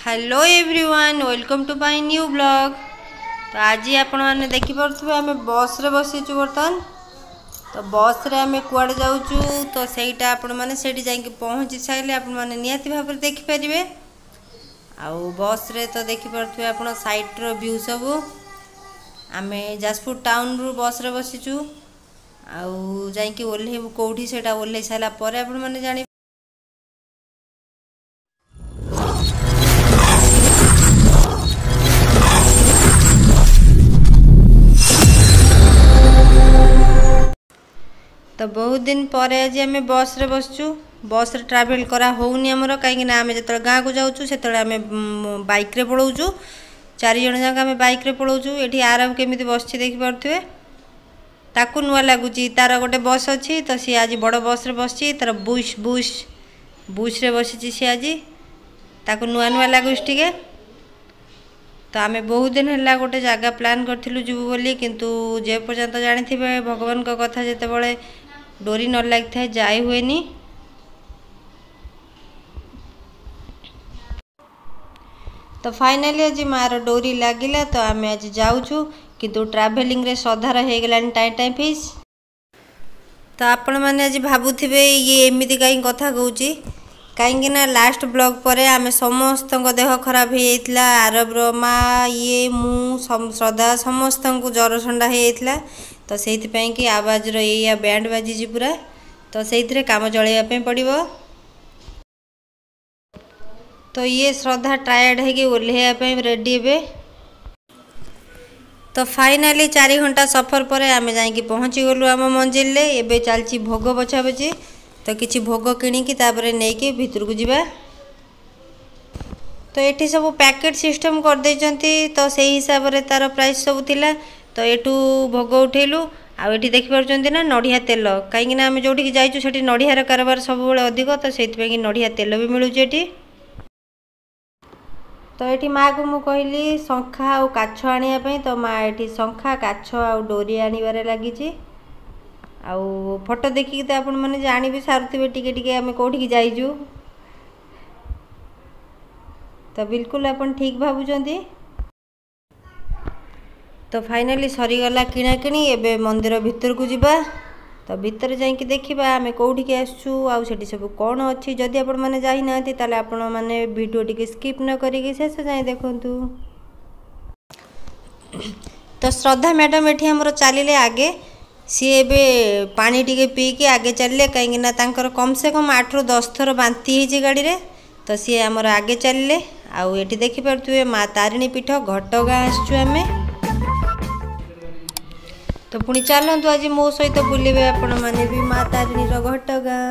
Hello everyone, welcome to my new blog. तो आज आपण मैंने देखिपे आम बस रे बसीचु बर्तमान। तो बस रे आम कुआड़े जाऊचु तो सहीटा आपण मैंने सेठी जाइए पहुँची सारे आपण मैंने निहाती भाव देखिपारे। आउ बस रे तो देखिपे आप साइट्र व्यू सब। आम जाजपुर टाउन रु बस रे बसीचु आउ जाइए ओह्लैबू कौटी से ओह्लै सारापर आपण मैंने जान। तो बहुत दिन पर आज आम बस रे बसचु। बस रे ट्रावेल करा होउनी हमर, कहीं आम जो गाँ को जाऊँ से आम बाइक रे पलाऊँ। 4 जन जाक आम बाइक रे पलाऊँ। ये आरब केमी बस देखिपे ताकू नुआ लगुच। तार गोटे बस अच्छी तो सी आज बड़ बस रे बस तार बुश बुश बुश रे बसी सी आज ताकू नुआ नुआ लगुच टे। तो आम बहुत दिन है गोटे जगह प्लान करूँ जीवु बोली, किंतु जे पर्यंत जानी भगवान का कथा जिते डोरी न लगी था जाए हुए नी। तो फाइनली आज मार डोरी लगिला तो आम आज जाऊँ, किंतु ट्रैवलिंग रे सधार हो गलानी टाइम टाइम फीस। तो आपण मैंने आज भावुवे ये एमती कहीं कथा कहूँ कहीं लास्ट ब्लॉग पर आम समस्त देह खराब हो जाता। आरब माँ ये मु श्रद्धा समस्त को जर ठंडा हो जाता। तो से कि आवाज रा बैंड बाजी पूरा, तो से काम चलैया पड़ो। तो ये श्रद्धा टायर्ड है ओह्लैया रेडी हे। तो फाइनाली 4 घंटा सफर पर आम जाइए पहुँची गलु आम मंजिल रे। एबे चलची भोग बछा बची, तो किसी भोग किणिकी नहीं भितर को जीवा। तो ये सब पैकेट सिस्टम कर देइचंती, तो से हिसाब से तार प्राइस सब थिला। तो एठू भोग उठेलु। आउ देखिपुर ना नड़िया तेल, कहीं आम जो जाइचु सेठी नड़ियार कारबार सब अधिक, तो से नड़िया तेल भी मिलूँ ये। तो ये माँ को मुझे कहली शंखा आउ काछ आने, तो माँ ये शंखा काछ आउ डोरी आनबार लगी। आउ फोटो देखिए तो आपण मैंने जानी भी सारुवे टिके आम कौटी जाइजु। तो बिल्कुल अपन ठीक भावुंट। तो फाइनाली सरीगला किणाकिणी। एबे मंदिर भितर को जीवा। तो भितर जाइए देखा आम कौटी आसचु आउ सेठी सब कौन अच्छी। जदि आपण मैंने जाई नांती ताले आपण मैंने वीडियो टिके स्किप न करिके शेष जाए देखंतु। तो श्रद्धा मैडम एठी हमर चलिले आगे। सी एबे पानी टिके पी के आगे चलिए, कहीं कम से कम 8 ରୁ 10 थर बांती होती गाड़ी रे। तो सी आमर आगे चलिए। आउ ये देखिपे माँ तारिणी पीठ घटगाँ आसचु आम। तो पुणी चलतु आज मो सहित बुलवे आपण मैंने भी माँ तारिणी घटगाँ।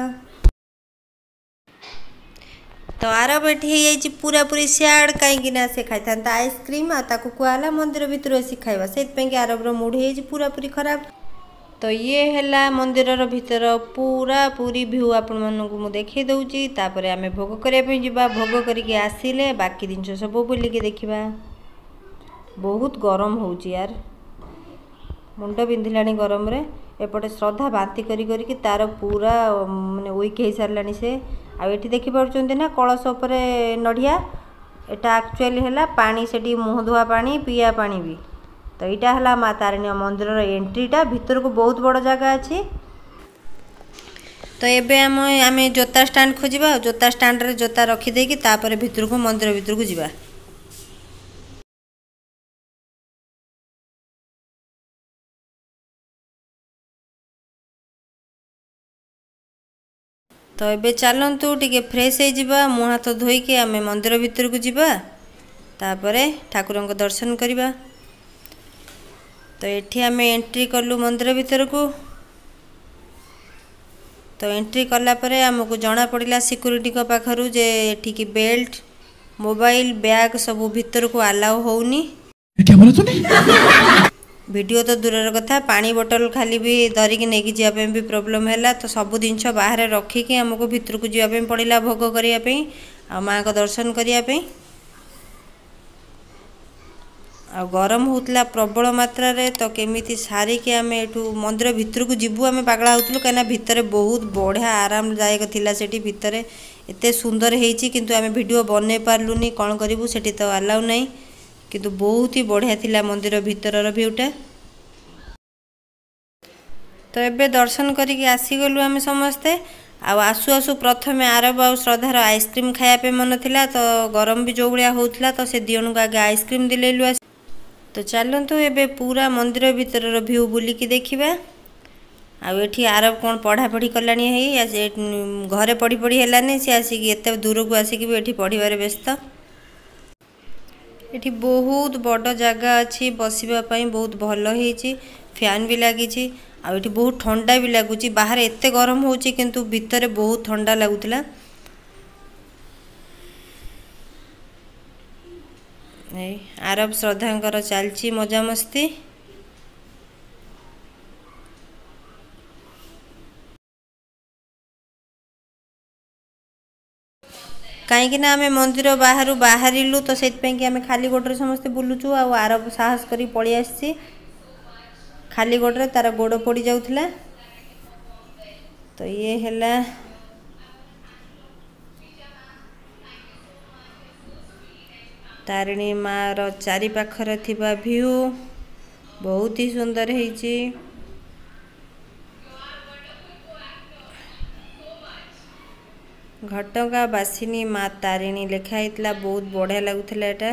तो आरब ये पूरा पूरी सियाड़ कहीं से खाई था आइसक्रीम आकु कहला मंदिर भितर आसी खावा, से आरब मूड हो पूरा पूरी खराब। तो ये है मंदिर भितर पूरा पूरी व्यू आपण मानक मु देखी दूची। तापर आम भोग करने जावा। भोग करके आसिले बाकी जिन सब बुलिके देखा। बहुत गरम हो यार, मुंड बिंधिला गरम रे। एपटे श्रद्धा बांती करी तार पूरा माने वीक हो सारे से। आठी देखिपुं ना कलश उपर नड़िया, एटा एक्चुअली है पानी से मुह धुआ पानी पिया पानी भी। तो यहाँ है माँ तारिणी मंदिर एंट्रीटा भितर को बहुत बड़ जगह अच्छी। तो एबे आम जोता स्टैंड खोजा। जोता स्टैंड रे जोता रखीदे कि तापर भितर को मंदिर भितर को जीवा। तो एबे चलतु टिके फ्रेश हो जावा, मुँह हाथ धोईके आम मंदिर भितर को जीवा। तापरे ठाकुर को दर्शन करवा। तो ये आम एंट्री कलु मंदिर भितर को। तो एंट्री कलापर आमको जना पड़ा सिक्यूरीटी पाखरु जे एठी बेल्ट मोबाइल बैग सब भितर को अलाउ होनी। वीडियो तो दूर कथा, पानी बोतल खाली भी धरिकी नहीं जावाई भी प्रोब्लेम है। तो सब जिनस बाहर रखिकी आमको भितर को जावाई पड़ा भोग करने आ माँ को दर्शन करने। आ गरम होता प्रबल मात्रा रे। तो केमिति सारिके आम एठू मंदिर भितर को जीवु आम पागला होतलु, कहीं भितर बहुत बढ़िया आरामदायक थिला सेठी भितर एते सुंदर हेची किंतु आमे वीडियो बने पारलुनी कोन करिवु सेठी तो अलाउ नाही किंतु बहुत ही बढ़िया थिला मंदिर भीतरर व्यूटा। तो एबे दर्शन करिक आसी गलु आमे समस्ते आसु आसु प्रथमे आरब आ श्रद्धार आइसक्रीम खाया पे मन थिला तो गरम भी जो भलिया होउथला तो से दियणु आगे आइसक्रीम दिलेलु। तो चलतु एबे पूरा मंदिर भीतर व्यू बुलिकी देखिबा। आ एठी आरब कोन पढ़ा पढ़ी कलानी है घरे पढ़ी पढ़ी हेलानी से आसिक एते दूर को आसिक भी एठी पढ़िबारे व्यस्त। एठी बहुत बड़ जगह अछि बसिबा पई बहुत भलो हेची फैन भी लागिची आ एठी बहुत ठंडा भी लागुची बाहर एते गरम होची किंतु भीतर बहुत ठंडा लागुतला। आरब श्रद्धांकर चलची मजा मस्ती। कहीं ना आम मंदिर बाहर बाहरिलु तो से आम खाली गोड़े समस्ते बुलुचु आरब साहस करी पलि आसी खाली गोड़े तार गोड़ पड़ जाऊला। तो ये हैला तारिणी मार चारि पाखर थिबा व्यू बहुत ही सुंदर हेची। घटगा बासिनी माँ तारिणी लिखाईला बहुत बढ़िया लगुला। एटा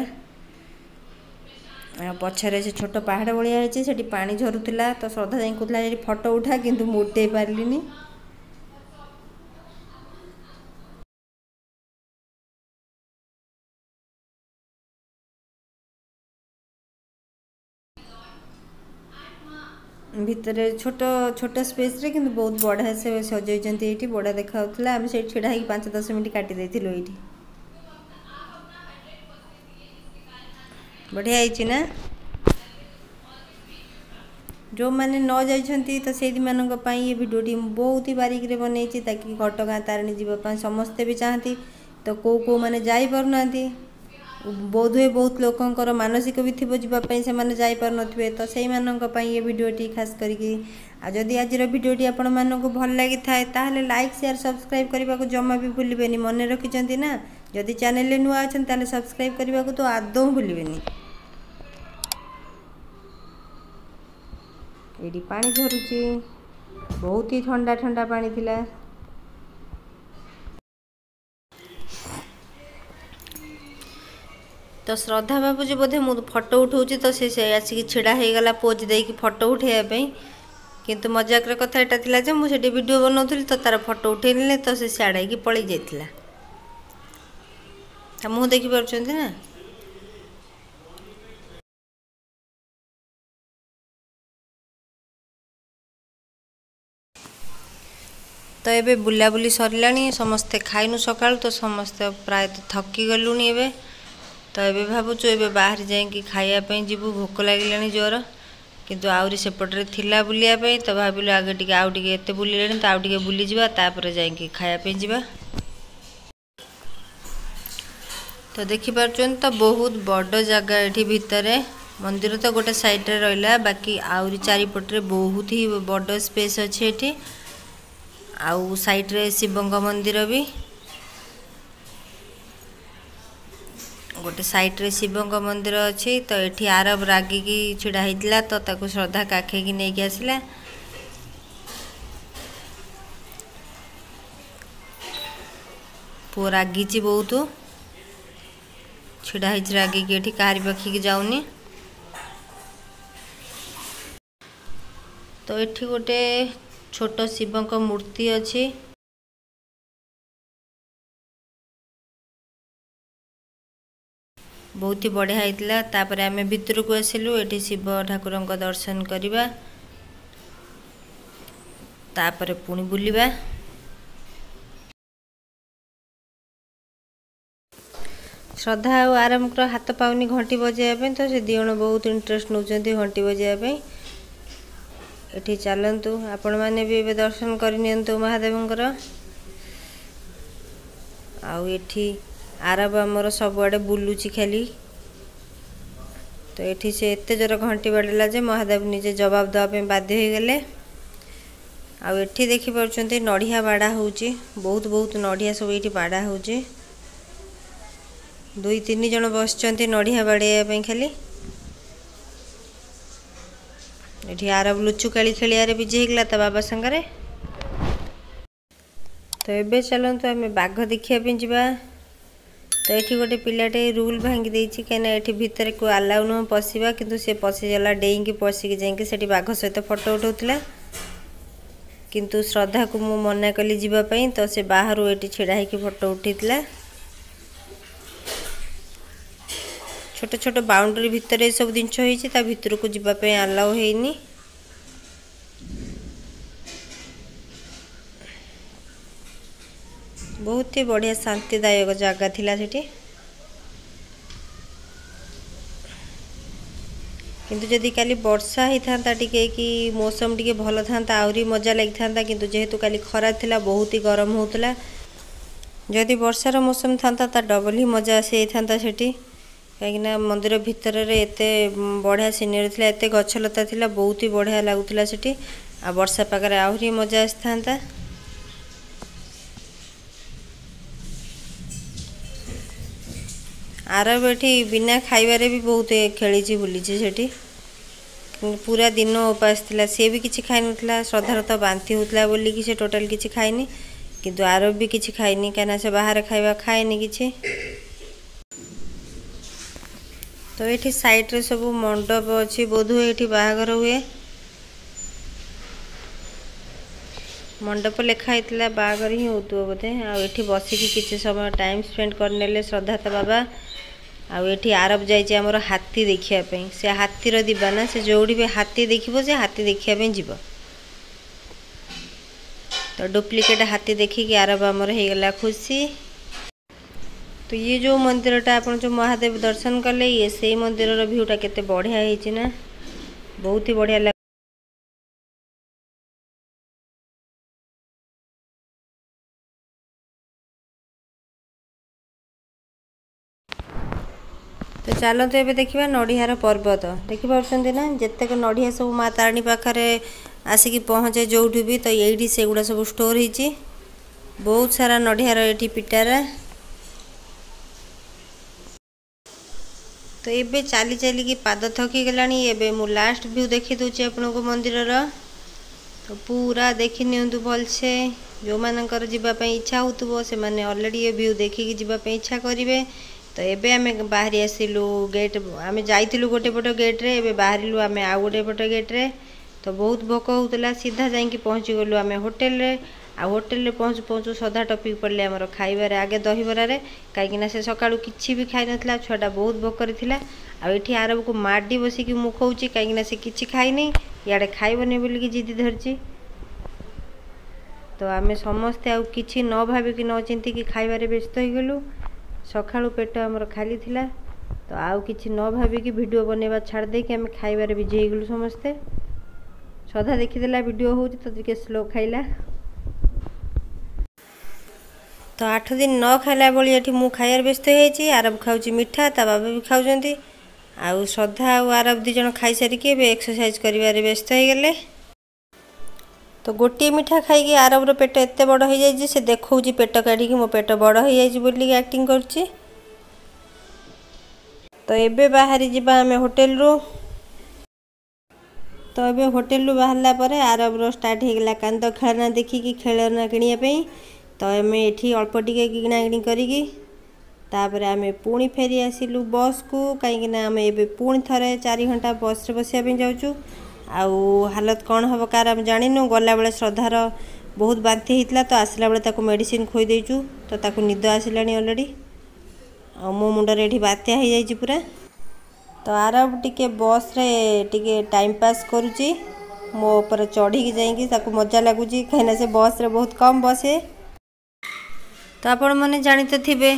पछरे से छोट पहाड़ भाया है से पानी झरुला तो श्रद्धा जाई कहला फोटो उठा किंतु मु उठे पारलिनी। भितर छोट छोट स्पेस रे किंतु बहुत बढ़िया से सजाइछन्ती एठी बड़ा देखाउतला। हम से छिड़ा ही 5-10 मिनिट काटी देथिलो एठी बढ़िया हेची ना। जो माने न जाइछन्ती तो सेदी मानक पई ये वीडियोटी बहुत ही बारीक रे बनैछि ताकि घटगाँ तारिणी जीवा पई समस्ते भी चाहती तो को माने जाई पारुनांती बोध हुए बहुत लोकंकर मानसिक भी थी जावाई से मैंने जापार थे तो से ये वीडियोटी खास करके जदि आज वीडियोटी आपण मानक भल लगी थाए ताहले लाइक शेयर सब्सक्राइब करने को जमा भी भूलें मन रखिंट ना। जदि चैनल नुआ अच्छा ताले सब्सक्राइब करने को तो आदौ भूलें। ये पानी झरुची बहुत ही ठंडा ठंडा पानी थिला। तो श्रद्धा बाबूजी बोधे मु फोटो उठाऊँ तो से आसिक छिड़ा हो गला पोज देकी फोटो उठाइबा किंतु मजाक कथा एटा थिला जे मुझे वीडियो बनाऊली तो तार फोटो उठेने तो से सियाड़े की पलि जाता मुँह देखी पार्टी ना। तो ये बुलाबुली सरलानी समस्ते खाइनु सकाळु तो समस्ते प्राय थकी गलुनी एबे तो ये भावुँ ए बाहर जाकि खायापी जीवु भोक लगे जोर किंतु आउरी सेपटे थिला बुलियापी तो भाविलु आगे टिके आउ टिके एते बुलिले तो आउ टिके बुली जिबा तापर जाकि खायापी जिबा। तो देखि पारछन तो बहुत बड़ जगह एठी भितरे मंदिर तो गोटे साइड रे रहिला बाकी आउरी चारिपटे बहुत ही बड़ स्पेस अच्छे एठी आउ साइड रे शिवंग मंदिर भी गोटे साइड रे शिवंग मंदिर अच्छी तो एठी आरब रागिकी छिड़ा होता तो ताकू श्रद्धा काखेकी नहीं कि आसला। पु रागिची बहुत छिड़ा होती रागिकी एठी काहारी पाखी की जाऊनी। तो एठी गोटे छोट शिवंक मूर्ति अच्छी बहुत ही बढ़िया होता। तापर आमे भितर को आसिलु एठी शिव ठाकुर दर्शन करवा तापर पुणी बुलिबा। श्रद्धा और आरंभ हाथ पाऊनी घंटी बजाइबा तो से दिजण बहुत इंटरेस्ट नौचंती घंटी बजाइबा। एठी चलतु आपण मैंने भी एबे दर्शन करनियंतु महादेवंकर। आउ एठी आरब आमर सबुआड़े बुलुची खाली तो एठी से एते जोर घंटी बाड़ेला जे महादेव निजे जवाब देवाई बाध्य हो गले आउ एठी देखि पारुछन्ती नड़िया बाड़ा होउची बहुत बहुत नड़िया सब एठी बाड़ा होउची 2-3 जण बसचन्ती नड़िया बाड़िया पई खाली एठी आरब लुचु काली खेलियारे बिजी हेगला ता बाबा संगरे। तो एबे चलंतु आमे बाघ देखिया पे जिबा। तो एठी गोटे पिलाटे रूल भांगी देछि केना एठी भितर को अलाउ न पसिबा किंतु से पसि जाला डेई की पसि के जाई सेठी बाघ सहित फोटो उठाउतला किंतु श्रद्धा को मु मना कली जीवा पई तो से बाहरु एठी छिड़ा हे की फोटो उठितला। छोट छोट बाउंड्री भितर ए सब दिन होईछि ता भितर को जीवा पे अलाउ हेइनी। बहुत ही बढ़िया शांतिदायक जगह थिला सेठी किंतु जदि काली वर्षा ही था टिके कि मौसम टिके भल था आउरी मजा लगी था किंतु जेहेतु काली खरा थिला बहुत ही गरम होतला जदि वर्षार मौसम था डबल ही मजा आसी था सेठी कहीं मंदिर भितर एते बढ़िया सीनरी थिला एते गछलता थिला बहुत ही बढ़िया लागुला सेठी आ वर्षा पागरे आउरी मजा आसी था। आरब एठी बिना खाइबारे भी बहुत खेली बुली सेठी पूरा दिन उपास थिला से भी किछि खाइ नथला श्रद्धार तो बांती होतला बोली कि से टोटल किछि खाइनी किंतु आरब भी किछि खाइनी काना से बाहर खाइबा खाइनी किछि। तो एठी साइड रे सब मंडप अछि बोधु एठी बाहागर हुए मंडप लेखा हेतला बाहागर ही होतु बोधे आ एठी बसी कि किछि समय टाइम स्पेंड करनेले श्रद्धा ता बाबा आ एठी आरब जाइए आमर हाथी देखिया पे से हाथीर दीवाना से जोड़ी भी हाथी देखिबो से हाथी देखिया पे जीव तो डुप्लिकेट हाथी देखिक आरब आमर हो गला खुशी। तो ये जो मंदिरटा आप जो महादेव दर्शन कले ये से मंदिर भ्यूटा केते बढ़िया है ना बहुत ही बढ़िया लग। तो चलते एबे देखिबा नड़ियार पर्वत देखि पारुछन्ती ना जत्तेक नड़िया सब माँ तारिणी पाखरे आसिकी पहुँचे जोठी भी तो यही से गुड़ा सब स्टोर होइछि बहुत सारा नड़ियार एठी पिटारा। तो एबे चाली चाली की पाद थकी गलानी एबे मु लास्ट व्यू देखि दोछि आपन को मंदिर रा तो पूरा देखि नियंतु भल से जो मानकर जीवा पे इच्छा होतबो से माने ऑलरेडी ये व्यू देखि कि जीवा पे इच्छा करिवे। तो एबे आमे बाहर आसिलु गेट आमे जाइतिलु गोटे पट गेट रे एबे बाहरिलु आमे आ गोटे पट गेट रे तो बहुत भोक होतला सीधा जाई कि पहुंची गलु आमे होटल रे आ होटल रे पहुंचु पहुंचु सदा टॉपिक पड़ले हमर खाइबारे आगे दहीबरा रे काई ना से सकाळु किछि भी खाइ नथला छुआटा बहुत भोक करथिला आ एठी आरब को माडी बसी कि मुखौची काई ना से किछि खाइ नै याडे खाइबने बोली कि जिद्दी धरची। तो आमे समस्ते आ किछि न भाबी कि न चिंती कि खाइबारे व्यस्त हो गलु सकाळु पेट हमर खाली थिला तो आउ किछि न भाबी कि वीडियो बनेबा छाड़ दे कि आमे खाइबारे बिजी हो गलु समस्ते सदा देखि देला वीडियो होउची तो टिके स्लो खाइला। तो 8 दिन न खाइला बोली एठी मु खाइयार व्यस्त होइछि आरब खाउची मिठा ता बाबा भी खाउजंती आउ श्रद्धा आ आरब दी जण खाइ सारी के बे एक्सरसाइज करिवारे व्यस्त हो गेले। तो गोटे मिठा खाई आरब रो पेट एते बड़ हो जाय से देखौची पेट काढी कि मो पेट बड़ हो जाय बोली एक्टिंग करची। तो एबे बाहरी जिबा हमें होटल रो तो एबे होटल रू बाहरला परे आरब रो स्टार्ट हो गला कांद खेलना देखी कि खेलना किनिया पे तो आमे एठी अल्प टिके किना किनी करिकी तापर आमे पुणी फेरी आसिलु बस को कहीं आमे एबे पुणी थरे 4 घंटा बस रे बसिया पे जाउचु आउ हालत कौन हम कार आम जानिनु गला बेले श्रद्धार बहुत बांती होता तो आसला बेले ताको मेडिसिन खोई देचु तो ताको निद आसिलानी ऑलरेडी आ मो मुंडरे एठी बात्या हो जाइछि पूरा। तो आरब टिके बस रे टिके टाइम पास करूची मो ऊपर चढ़ी की जाइकी ताको मजा लगुची कहीं से बस रे बहुत कम बस है। तो आपण माने जानिते थिबे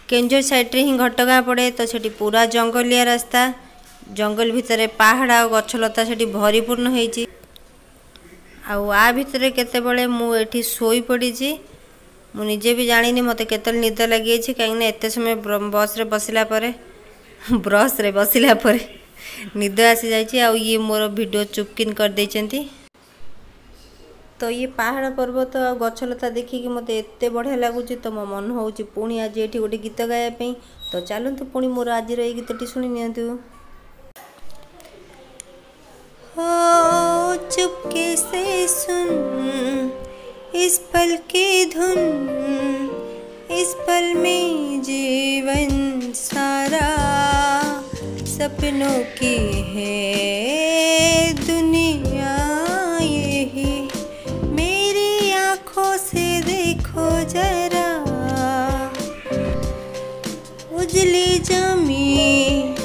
केंझर साइड रे ही घटगाँ पड़े तो सेठी पूरा जंगलिया रास्ता जंगल भितर पहाड़ आ गछलता सेठी भरीपूर्ण होइछि आउ आ भितर केते बेले मु एठी सोई पड़ीछि मु निजे भी जानिनी मते केतल निद लागि छि काहे ना एते समय बस रे बसिला परे ब्रश रे बसिला परे निद आसी जाइछि आ ये मोर वीडियो चुपकिन कर दैचंती। तो ये पहाड़ पर्वत आ गछलता देखिकी मत एत बढ़िया लगुच तो मो मन हो पुणी आज ये गोटे गीत गायापी। तो चलतु पुणी मोर आज ये गीतटी शुणी नियंतु। हो चुपके से सुन इस पल की धुन, इस पल में जीवन सारा सपनों की है दुनिया यही, मेरी आँखों से देखो जरा, उजली जमीन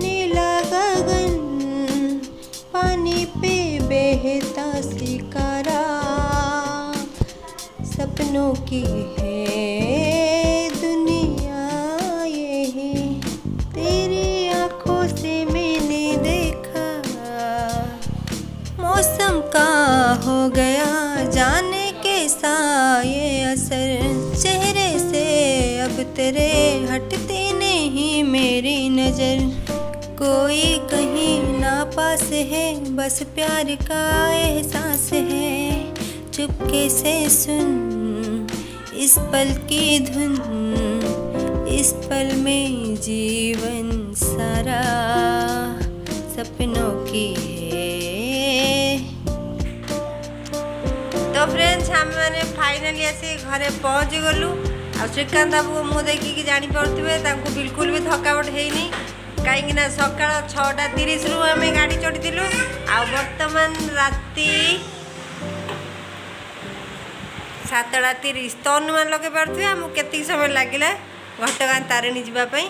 नीला गगन, पानी पे बहता सिकारा, सपनों की है दुनिया यही, तेरी आँखों से मैंने देखा। मौसम का हो गया जाने कैसा ये असर, चेहरे से अब तेरे हटती नहीं मेरी नज़र, कोई कहीं ना पास है बस प्यार का एहसास है, चुपके से सुन इस पल की धुन, इस पल में जीवन सारा सपनों की है। तो फ्रेंड्स हम मैंने फाइनली आसी घरे पहुँच गलु। आ श्रीकांत बाबू मुँह देखिकी जापे बिल्कुल भी थकावट है कहीं सका 6:30 रु आम गाड़ी चढ़ी आ बर्तमान राति 7:30। तो अनुमान लगे पारे आमको केत समय लगे घटगाँ तारिणी जावाई।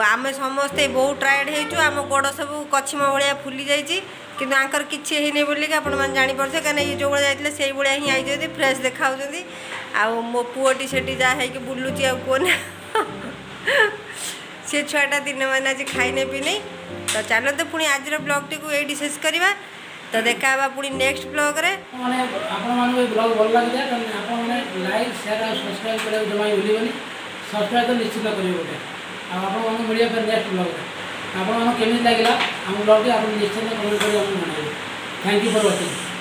आम समस्ते बहुत टायर्ड हो, आम गोड़ सब कछिम भाया फुली जाइए किंतु आंकर किसी है बोलिक आप जापे कहीं ये जो जाते से भाया ही आई फ्रेश देखा मो पुओटी से जहाँ हो बुलूची आना सी छुआटा दिन मैंने आज खाई पीने। तो चलते पुणी आज ब्लॉग टी को ये शेष करवा। तो देखा पुणी नेक्स्ट ब्लॉग रे ब्लॉग भल लगे लाइक शेयर और सब्सक्राइब करने जमा भूलि सब्सक्राइब तो निश्चित करेंगे गोटे आपको मिले नेक्स्ट ब्लॉग आपको केमी लगे आम ब्लॉग आप निश्चित कमेंट कर थैंक यू फॉर वाचिंग।